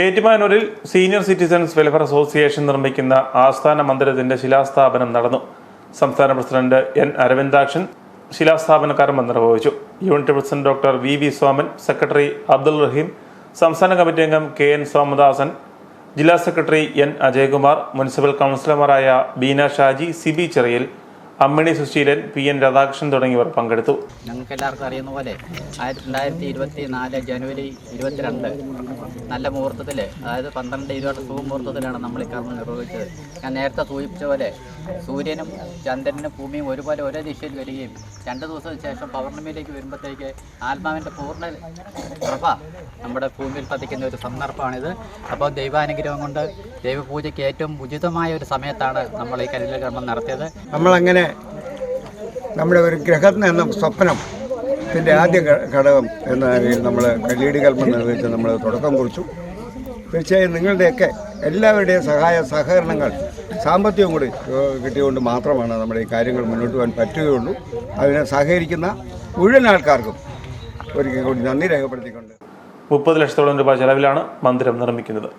ഏറ്റുമാനൂരിൽ senior citizens welfare association നിർമ്മിക്കുന്ന ആസ്ഥാന മന്ദിരത്തിന്റെ ശിലാസ്ഥാപനം നടന്നു. സംസ്ഥാന പ്രസിഡന്റ് എൻ അരവിന്ദാക്ഷൻ ശിലാസ്ഥാപന കർമ്മം നിർവഹിച്ചു. Unit president doctor V Soman, secretary Abdul Rahim, സംസ്ഥാന കമ്മിറ്റി അംഗം കെ.എൻ. സോമദാസൻ, ജില്ലാ സെക്രട്ടറി എൻ. അജയകുമാർ, മുനിസിപ്പൽ കൗൺസിലർമാരായ ബീന ഷാജി, സിബി ചെറിയൽ, അമ്മിണി സുശീലൻ, പി.എൻ. രാധാകൃഷ്ണൻ തുടങ്ങിയവർ പങ്കെടുത്തു. ഞങ്ങൾക്ക് എല്ലാവർക്കും അറിയുന്ന പോലെ 2024 ജനുവരി 22 നല്ല മുഹൂർത്തത്തിൽ, അതായത് 12-20 ശുഭമുഹൂർത്തത്തിലാണ് നമ്മൾ ഈ കർമ്മം നിർവഹിച്ചത്. ഞാൻ നേരത്തെ സൂചിപ്പിച്ച പോലെ സൂര്യനും ചന്ദ്രനും ഭൂമിയും ഒരുപോലെ ഒരേ ദിശയിൽ വരികയും 2 ദിവസത്തിന് ശേഷം പൗർണമിയിലേക്ക് വരുമ്പോഴത്തേക്ക് ആത്മാവിൻ്റെ പൂർണ്ണ പ്രഭ നമ്മുടെ ഭൂമിയിൽ പതിക്കുന്ന ഒരു സന്ദർഭമാണിത്. അപ്പോൾ ദൈവാനുഗ്രഹം കൊണ്ട് ദൈവപൂജയ്ക്ക് ഏറ്റവും ഉചിതമായ ഒരു സമയത്താണ് നമ്മൾ ഈ കല്ലിടൽ കർമ്മം നടത്തിയത്. നമ്മളങ്ങനെ നമ്മുടെ ഒരു ഗ്രഹം എന്ന സ്വപ്നത്തിൻ്റെ ആദ്യ ഘടകം എന്ന നിലയിൽ നമ്മൾ കല്ലിടൽ കർമ്മം നിർവഹിച്ച് നമ്മൾ തുടക്കം കുറിച്ചു. തീർച്ചയായും നിങ്ങളുടെയൊക്കെ എല്ലാവരുടെയും സഹകരണങ്ങൾ സാമ്പത്തികം കൂടി കിട്ടിയതുകൊണ്ട് മാത്രമാണ് നമ്മുടെ ഈ കാര്യങ്ങൾ മുന്നോട്ട് പോകാൻ പറ്റുകയുള്ളൂ. അതിനെ സഹകരിക്കുന്ന മുഴുവൻ ആൾക്കാർക്കും ഒരിക്കൽ കൂടി നന്ദി രേഖപ്പെടുത്തിക്കൊണ്ട് 30 ലക്ഷത്തോളം രൂപ ചെലവിലാണ് മന്ദിരം നിർമ്മിക്കുന്നത്.